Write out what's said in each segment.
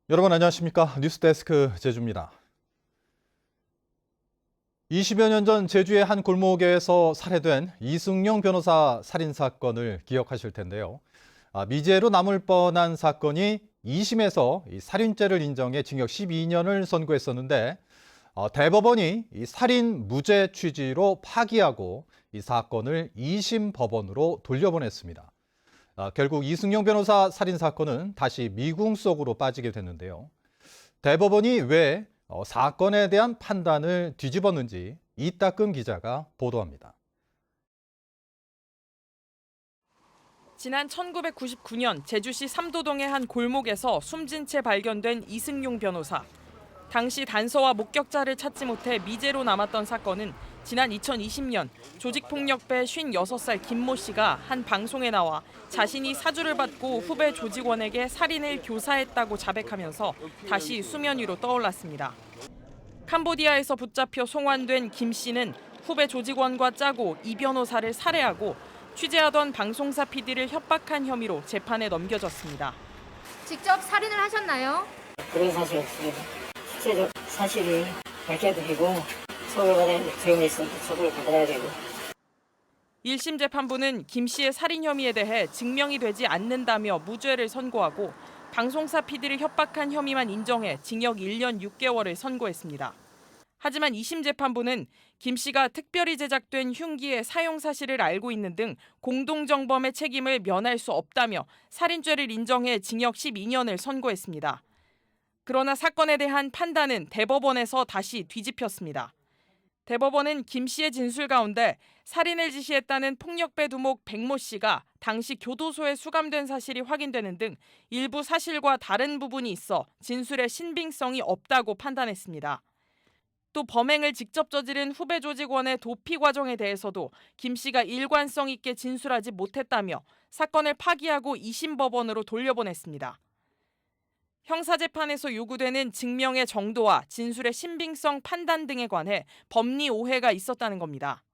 여러분 안녕하십니까? 뉴스데스크 제주입니다. 20여 년 전 제주의 한 골목에서 살해된 이승용 변호사 살인 사건을 기억하실 텐데요. 미제로 남을 뻔한 사건이 2심에서 살인죄를 인정해 징역 12년을 선고했었는데 대법원이 이 살인 무죄 취지로 파기하고 이 사건을 2심 법원으로 돌려보냈습니다. 결국 이승용 변호사 살인 사건은 다시 미궁 속으로 빠지게 됐는데요. 대법원이 왜 사건에 대한 판단을 뒤집었는지 이따금 기자가 보도합니다. 지난 1999년 제주시 삼도동의 한 골목에서 숨진 채 발견된 이승용 변호사. 당시 단서와 목격자를 찾지 못해 미제로 남았던 사건은 지난 2020년 조직폭력배 56살 김모 씨가 한 방송에 나와 자신이 사주를 받고 후배 조직원에게 살인을 교사했다고 자백하면서 다시 수면 위로 떠올랐습니다. 캄보디아에서 붙잡혀 송환된 김 씨는 후배 조직원과 짜고 이 변호사를 살해하고 취재하던 방송사 PD를 협박한 혐의로 재판에 넘겨졌습니다. 직접 살인을 하셨나요? 그런 사실 없습니다. 실제적 사실을 밝혀드리고 처벌받아야 죄에 있으니까 처벌을 받아야 되고. 1심 재판부는 김 씨의 살인 혐의에 대해 증명이 되지 않는다며 무죄를 선고하고 방송사 PD를 협박한 혐의만 인정해 징역 1년 6개월을 선고했습니다. 하지만 2심 재판부는 김 씨가 특별히 제작된 흉기의 사용 사실을 알고 있는 등 공동정범의 책임을 면할 수 없다며 살인죄를 인정해 징역 12년을 선고했습니다. 그러나 사건에 대한 판단은 대법원에서 다시 뒤집혔습니다. 대법원은 김 씨의 진술 가운데 살인을 지시했다는 폭력배 두목 백모 씨가 당시 교도소에 수감된 사실이 확인되는 등 일부 사실과 다른 부분이 있어 진술의 신빙성이 없다고 판단했습니다. 또 범행을 직접 저지른 후배 조직원의 도피 과정에 대해서도 김 씨가 일관성 있게 진술하지 못했다며 사건을 파기하고 2심 법원으로 돌려보냈습니다. 형사재판에서 요구되는 증명의 정도와 진술의 신빙성 판단 등에 관해 법리 오해가 있었다는 겁니다.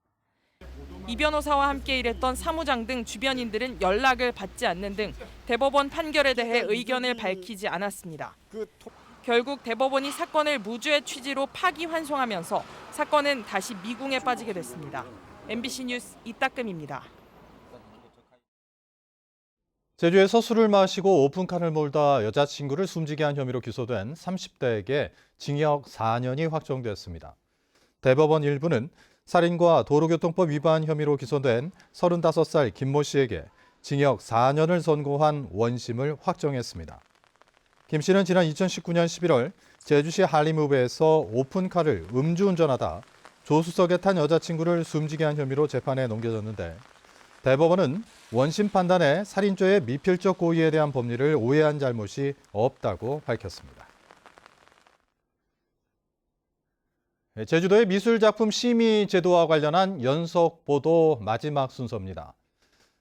이 변호사와 함께 일했던 사무장 등 주변인들은 연락을 받지 않는 등 대법원 판결에 대해 의견을 밝히지 않았습니다. 결국 대법원이 사건을 무죄 취지로 파기환송하면서 사건은 다시 미궁에 빠지게 됐습니다. MBC 뉴스 이따금입니다. 제주에서 술을 마시고 오픈카를 몰다 여자친구를 숨지게 한 혐의로 기소된 30대에게 징역 4년이 확정됐습니다. 대법원 일부는 살인과 도로교통법 위반 혐의로 기소된 35살 김모 씨에게 징역 4년을 선고한 원심을 확정했습니다. 김 씨는 지난 2019년 11월 제주시 한림읍에서 오픈카를 음주운전하다 조수석에 탄 여자친구를 숨지게 한 혐의로 재판에 넘겨졌는데 대법원은 원심 판단에 살인죄의 미필적 고의에 대한 법리를 오해한 잘못이 없다고 밝혔습니다. 제주도의 미술작품 심의 제도와 관련한 연속 보도 마지막 순서입니다.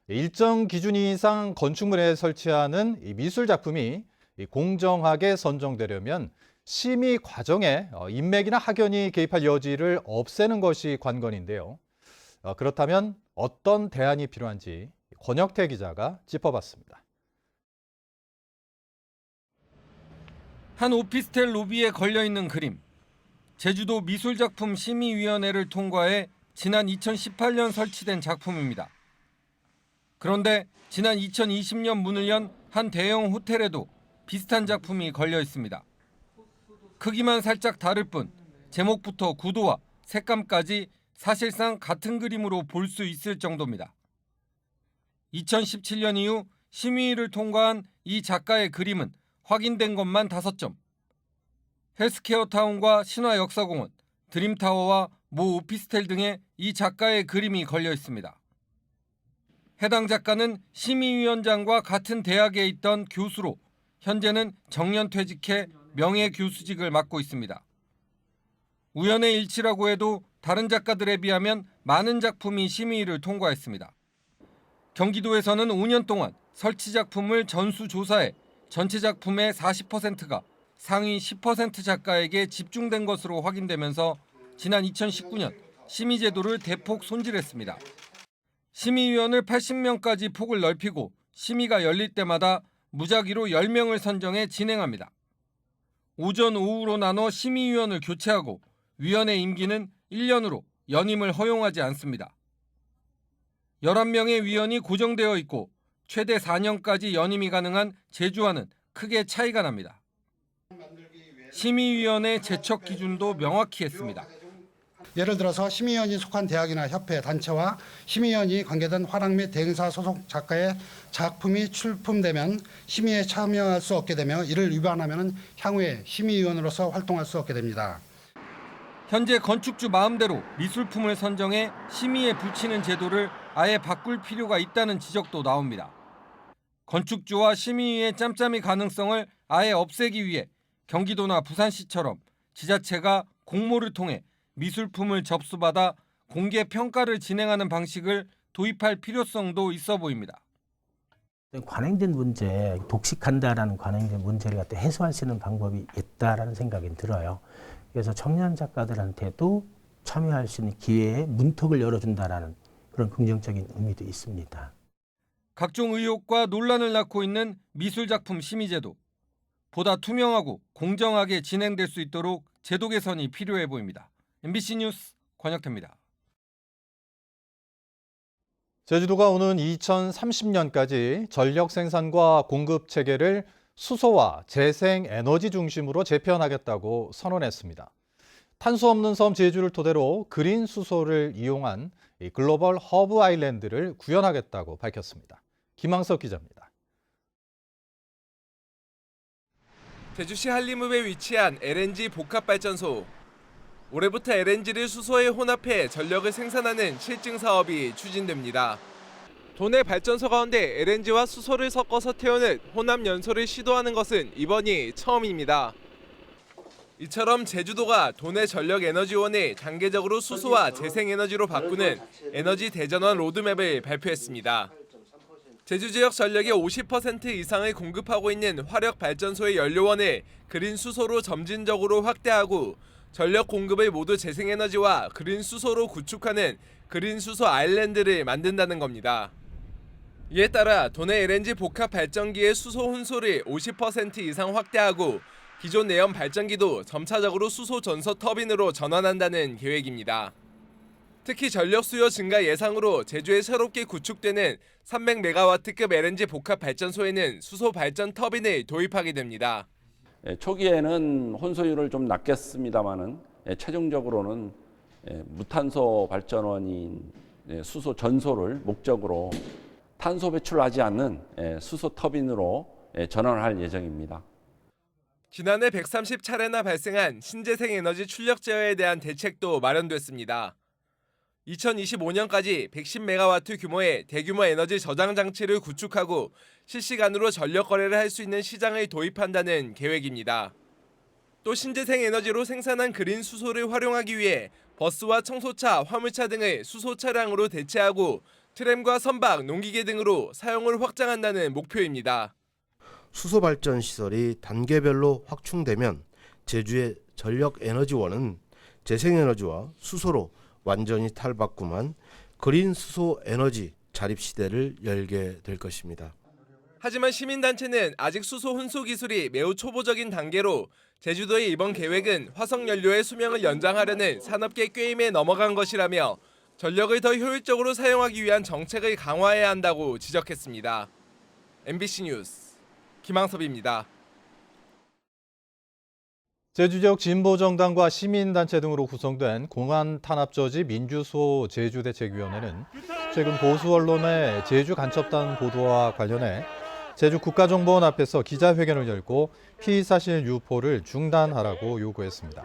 일정 기준 이상 건축물에 설치하는 이 미술작품이 공정하게 선정되려면 심의 과정에 인맥이나 학연이 개입할 여지를 없애는 것이 관건인데요. 그렇다면 어떤 대안이 필요한지 권혁태 기자가 짚어봤습니다. 한 오피스텔 로비에 걸려있는 그림. 제주도 미술작품 심의위원회를 통과해 지난 2018년 설치된 작품입니다. 그런데 지난 2020년 문을 연 한 대형 호텔에도 비슷한 작품이 걸려 있습니다. 크기만 살짝 다를 뿐 제목부터 구도와 색감까지 사실상 같은 그림으로 볼 수 있을 정도입니다. 2017년 이후 심의를 통과한 이 작가의 그림은 확인된 것만 5점. 헬스케어 타운과 신화역사공원, 드림타워와 모 오피스텔 등에 이 작가의 그림이 걸려 있습니다. 해당 작가는 심의위원장과 같은 대학에 있던 교수로 현재는 정년퇴직해 명예교수직을 맡고 있습니다. 우연의 일치라고 해도 다른 작가들에 비하면 많은 작품이 심의를 통과했습니다. 경기도에서는 5년 동안 설치 작품을 전수조사해 전체 작품의 40%가 상위 10% 작가에게 집중된 것으로 확인되면서 지난 2019년 심의제도를 대폭 손질했습니다. 심의위원을 80명까지 폭을 넓히고 심의가 열릴 때마다 무작위로 10명을 선정해 진행합니다. 오전, 오후로 나눠 심의위원을 교체하고 위원회 임기는 1년으로 연임을 허용하지 않습니다. 11명의 위원이 고정되어 있고 최대 4년까지 연임이 가능한 제주와는 크게 차이가 납니다. 심의위원회 제척 기준도 명확히 했습니다. 예를 들어서 심의위원이 속한 대학이나 협회, 단체와 심의위원이 관계된 화랑 및 대행사 소속 작가의 작품이 출품되면 심의에 참여할 수 없게 되며 이를 위반하면 향후에 심의위원으로서 활동할 수 없게 됩니다. 현재 건축주 마음대로 미술품을 선정해 심의에 붙이는 제도를 아예 바꿀 필요가 있다는 지적도 나옵니다. 건축주와 심의위의 짬짬이 가능성을 아예 없애기 위해 경기도나 부산시처럼 지자체가 공모를 통해 미술품을 접수받아 공개 평가를 진행하는 방식을 도입할 필요성도 있어 보입니다. 관행된 문제, 독식한다라는 관행된 문제를 갖다 해소할 수 있는 방법이 있다라는 생각이 들어요. 그래서 청년 작가들한테도 참여할 수 있는 기회에 문턱을 열어준다라는 그런 긍정적인 의미도 있습니다. 각종 의혹과 논란을 낳고 있는 미술작품 심의제도. 보다 투명하고 공정하게 진행될 수 있도록 제도 개선이 필요해 보입니다. MBC 뉴스 권혁태입니다. 제주도가 오는 2030년까지 전력 생산과 공급 체계를 수소와 재생에너지 중심으로 재편하겠다고 선언했습니다. 탄소 없는 섬 제주를 토대로 그린 수소를 이용한 글로벌 허브 아일랜드를 구현하겠다고 밝혔습니다. 김항석 기자입니다. 제주시 한림읍에 위치한 LNG 복합발전소. 올해부터 LNG를 수소에 혼합해 전력을 생산하는 실증 사업이 추진됩니다. 도내 발전소 가운데 LNG와 수소를 섞어서 태우는 혼합 연소를 시도하는 것은 이번이 처음입니다. 이처럼 제주도가 도내 전력 에너지원을 단계적으로 수소와 재생에너지로 바꾸는 에너지 대전환 로드맵을 발표했습니다. 제주 지역 전력의 50% 이상을 공급하고 있는 화력 발전소의 연료원을 그린 수소로 점진적으로 확대하고 전력 공급을 모두 재생에너지와 그린 수소로 구축하는 그린 수소 아일랜드를 만든다는 겁니다. 이에 따라 도내 LNG 복합 발전기의 수소 혼소를 50% 이상 확대하고 기존 내연 발전기도 점차적으로 수소 전소 터빈으로 전환한다는 계획입니다. 특히 전력 수요 증가 예상으로 제주에 새롭게 구축되는 300메가와트급 LNG 복합 발전소에는 수소 발전 터빈을 도입하게 됩니다. 초기에는 혼소율을 좀 낮겠습니다만은 최종적으로는 무탄소 발전원인 수소 전소를 목적으로 탄소 배출하지 않는 수소 터빈으로 전환할 예정입니다. 지난해 130차례나 발생한 신재생 에너지 출력 제어에 대한 대책도 마련됐습니다. 2025년까지 110메가와트 규모의 대규모 에너지 저장 장치를 구축하고 실시간으로 전력 거래를 할 수 있는 시장을 도입한다는 계획입니다. 또 신재생 에너지로 생산한 그린 수소를 활용하기 위해 버스와 청소차, 화물차 등을 수소 차량으로 대체하고 트램과 선박, 농기계 등으로 사용을 확장한다는 목표입니다. 수소 발전 시설이 단계별로 확충되면 제주의 전력 에너지원은 재생에너지와 수소로 완전히 탈바꿈한 그린 수소 에너지 자립 시대를 열게 될 것입니다. 하지만 시민단체는 아직 수소 혼소 기술이 매우 초보적인 단계로 제주도의 이번 계획은 화석연료의 수명을 연장하려는 산업계 꾀임에 넘어간 것이라며 전력을 더 효율적으로 사용하기 위한 정책을 강화해야 한다고 지적했습니다. MBC 뉴스 김항섭입니다. 제주 지역 진보정당과 시민단체 등으로 구성된 공안탄압저지 민주수호 제주대책위원회는 최근 보수 언론의 제주 간첩단 보도와 관련해 제주 국가정보원 앞에서 기자회견을 열고 피의사실 유포를 중단하라고 요구했습니다.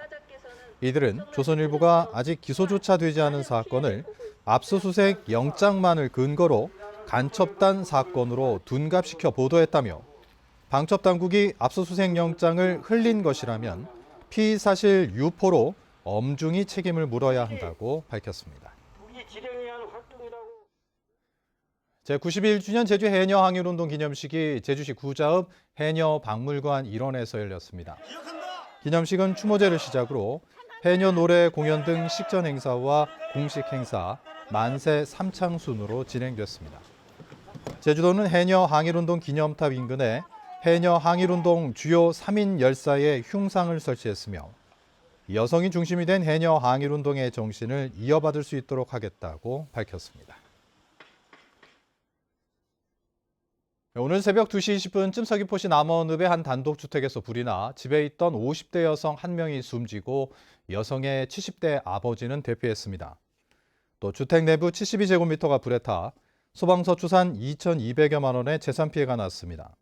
이들은 조선일보가 아직 기소조차 되지 않은 사건을 압수수색 영장만을 근거로 간첩단 사건으로 둔갑시켜 보도했다며 방첩당국이 압수수색 영장을 흘린 것이라면 피의사실 유포로 엄중히 책임을 물어야 한다고 밝혔습니다. 제91주년 제주 해녀 항일운동 기념식이 제주시 구자읍 해녀박물관 일원에서 열렸습니다. 기념식은 추모제를 시작으로 해녀 노래 공연 등 식전 행사와 공식 행사, 만세 삼창순으로 진행됐습니다. 제주도는 해녀 항일운동 기념탑 인근에 해녀 항일운동 주요 3인 열사의 흉상을 설치했으며 여성이 중심이 된 해녀 항일운동의 정신을 이어받을 수 있도록 하겠다고 밝혔습니다. 오늘 새벽 2시 20분쯤 서귀포시 남원읍의 한 단독주택에서 불이 나 집에 있던 50대 여성 1명이 숨지고 여성의 70대 아버지는 대피했습니다. 또 주택 내부 72제곱미터가 불에 타 소방서 추산 2,200여만 원의 재산 피해가 났습니다.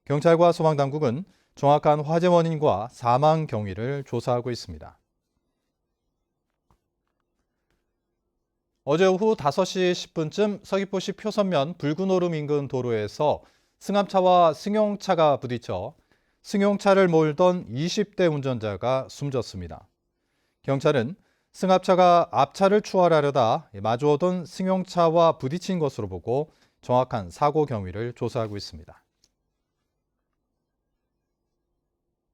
경찰과 소방당국은 정확한 화재 원인과 사망 경위를 조사하고 있습니다. 어제 오후 5시 10분쯤 서귀포시 표선면 붉은 오름 인근 도로에서 승합차와 승용차가 부딪혀 승용차를 몰던 20대 운전자가 숨졌습니다. 경찰은 승합차가 앞차를 추월하려다 마주오던 승용차와 부딪힌 것으로 보고 정확한 사고 경위를 조사하고 있습니다.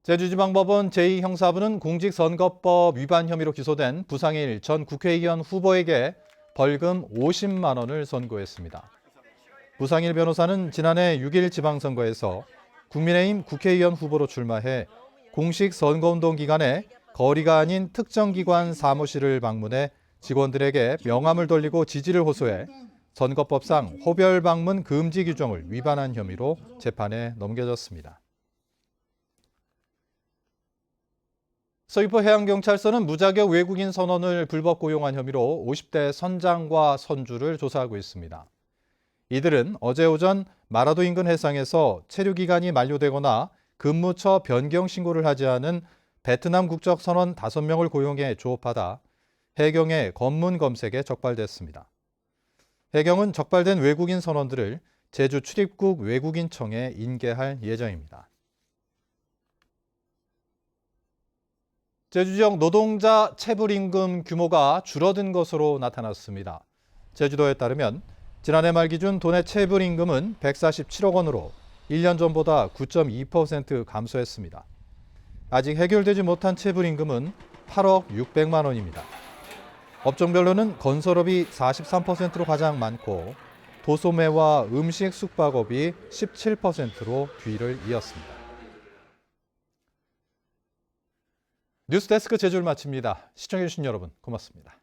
제주지방법원 제2형사부는 공직선거법 위반 혐의로 기소된 부상일 전 국회의원 후보에게 벌금 50만 원을 선고했습니다. 부상일 변호사는 지난해 6일 지방선거에서 국민의힘 국회의원 후보로 출마해 공식 선거운동 기간에 거리가 아닌 특정 기관 사무실을 방문해 직원들에게 명함을 돌리고 지지를 호소해 선거법상 호별 방문 금지 규정을 위반한 혐의로 재판에 넘겨졌습니다. 서귀포 해양경찰서는 무자격 외국인 선원을 불법 고용한 혐의로 50대 선장과 선주를 조사하고 있습니다. 이들은 어제 오전 마라도 인근 해상에서 체류 기간이 만료되거나 근무처 변경 신고를 하지 않은 베트남 국적 선원 5명을 고용해 조업하다 해경의 검문 검색에 적발됐습니다. 해경은 적발된 외국인 선원들을 제주 출입국 외국인청에 인계할 예정입니다. 제주 지역 노동자 체불임금 규모가 줄어든 것으로 나타났습니다. 제주도에 따르면 지난해 말 기준 도내 체불임금은 147억 원으로 1년 전보다 9.2% 감소했습니다. 아직 해결되지 못한 체불임금은 8억 600만 원입니다. 업종별로는 건설업이 43%로 가장 많고 도소매와 음식 숙박업이 17%로 뒤를 이었습니다. 뉴스데스크 제주를 마칩니다. 시청해주신 여러분 고맙습니다.